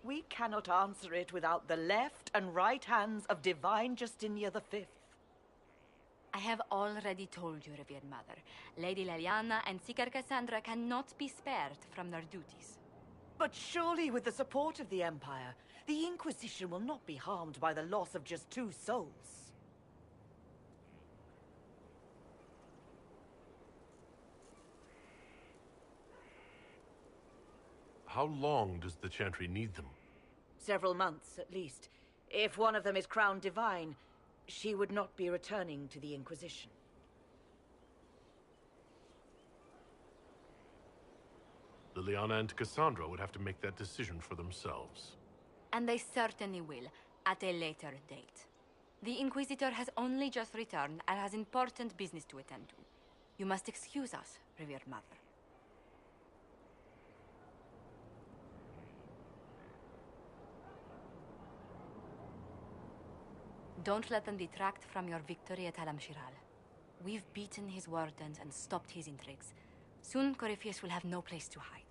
We cannot answer it without the left and right hands of Divine Justinia V. I have already told you, revered mother. Lady Leliana and Seeker Cassandra cannot be spared from their duties. But surely with the support of the Empire, the Inquisition will not be harmed by the loss of just 2 souls. How long does the Chantry need them? Several months, at least. If one of them is crowned divine, she would not be returning to the Inquisition. Liliana and Cassandra would have to make that decision for themselves. And they certainly will, at a later date. The Inquisitor has only just returned and has important business to attend to. You must excuse us, revered mother. Don't let them detract from your victory at Alam-Shiral. We've beaten his wardens and stopped his intrigues. Soon, Corypheus will have no place to hide.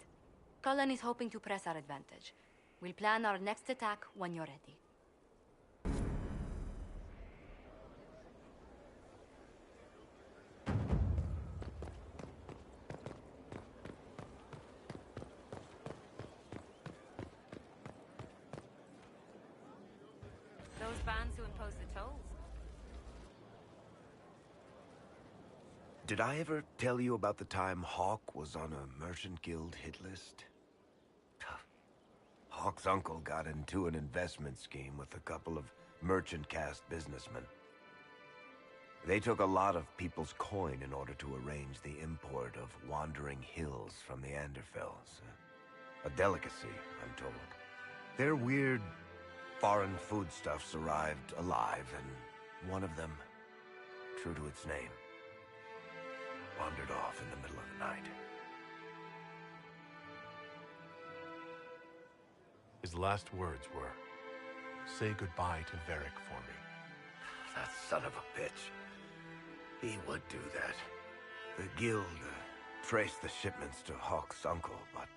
Cullen is hoping to press our advantage. We'll plan our next attack when you're ready. Those bands who impose the tolls. Did I ever tell you about the time Hawk was on a merchant guild hit list? Hawk's uncle got into an investment scheme with a couple of merchant caste businessmen. They took a lot of people's coin in order to arrange the import of wandering hills from the Anderfells. A delicacy, I'm told. Their weird foreign foodstuffs arrived alive, and one of them, true to its name, wandered off in the middle of the night. His last words were, "Say goodbye to Varric for me." That son of a bitch. He would do that. The guild traced the shipments to Hawk's uncle, but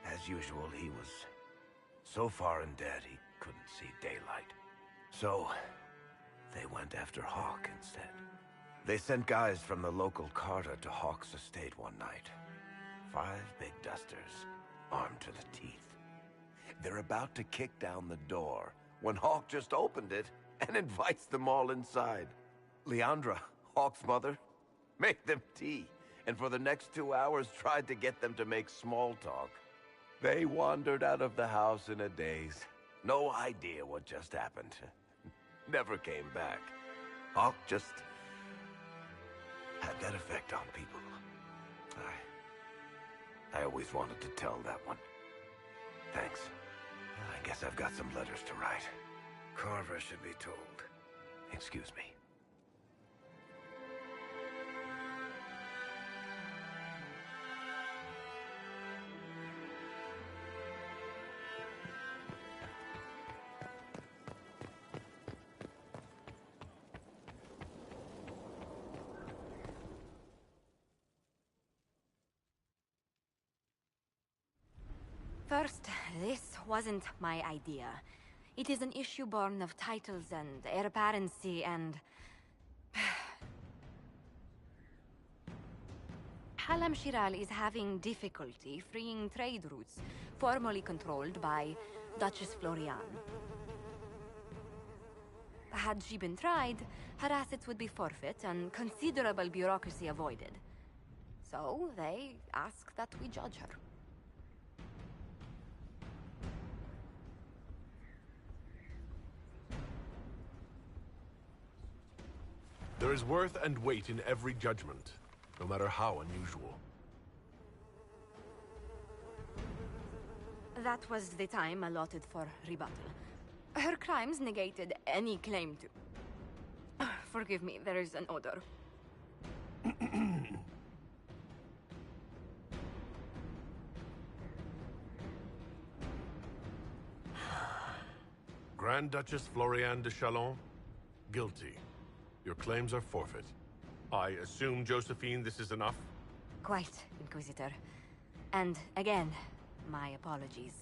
as usual, he was so far in debt he couldn't see daylight. So, they went after Hawk instead. They sent guys from the local carta to Hawk's estate one night. 5 big dusters, armed to the teeth. They're about to kick down the door when Hawk just opened it and invites them all inside. Leandra, Hawk's mother, made them tea, and for the next 2 hours tried to get them to make small talk. They wandered out of the house in a daze. No idea what just happened. Never came back. Hawk just had that effect on people. I always wanted to tell that one. Thanks. I guess I've got some letters to write. Carver should be told. Excuse me. First, this wasn't my idea. It is an issue born of titles and heir apparency and... Alam-Shiral is having difficulty freeing trade routes formerly controlled by Duchess Florian. Had she been tried, her assets would be forfeit and considerable bureaucracy avoided. So, they ask that we judge her. There is worth and weight in every judgment, no matter how unusual. That was the time allotted for rebuttal. Her crimes negated any claim to... Forgive me, there is an odor. Grand Duchess Florian de Chalon, guilty. Your claims are forfeit. I assume, Josephine, this is enough? Quite, Inquisitor. And again, my apologies.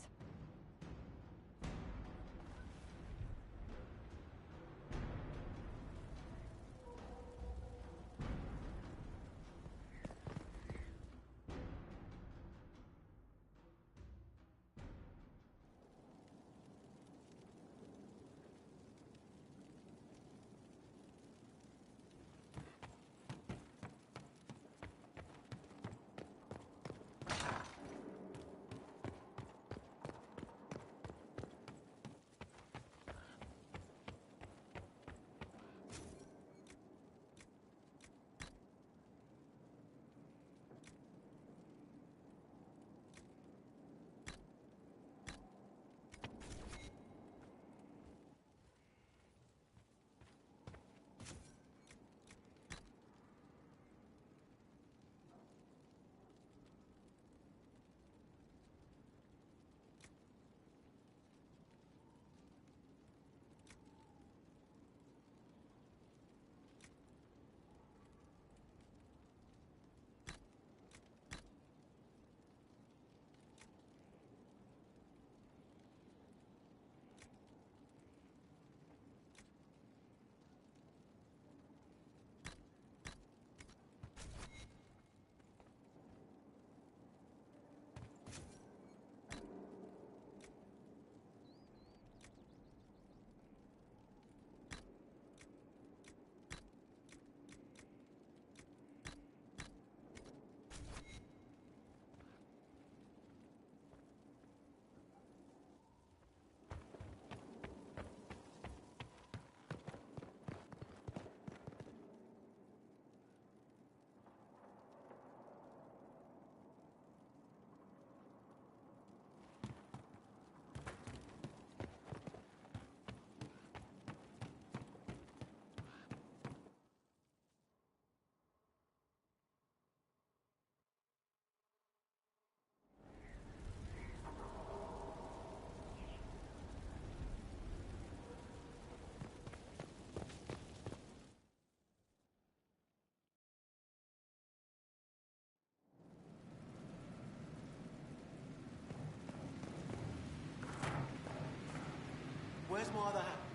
Where's my other hand?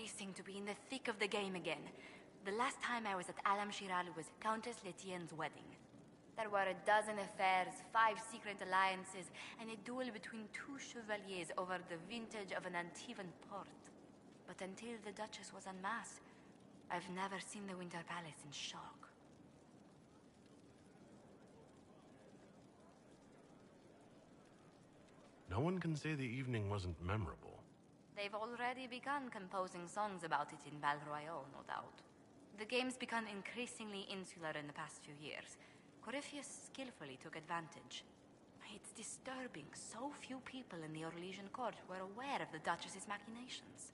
racing to be in the thick of the game again. The last time I was at Alam Shiral was Countess Letienne's wedding. There were a dozen affairs, 5 secret alliances, and a duel between 2 chevaliers over the vintage of an Antivan port. But until the Duchess was unmasked, I've never seen the Winter Palace in shock. No one can say the evening wasn't memorable. They've already begun composing songs about it in Val Royale, no doubt. The game's become increasingly insular in the past few years. Corypheus skillfully took advantage. It's disturbing so few people in the Orlesian court were aware of the Duchess's machinations.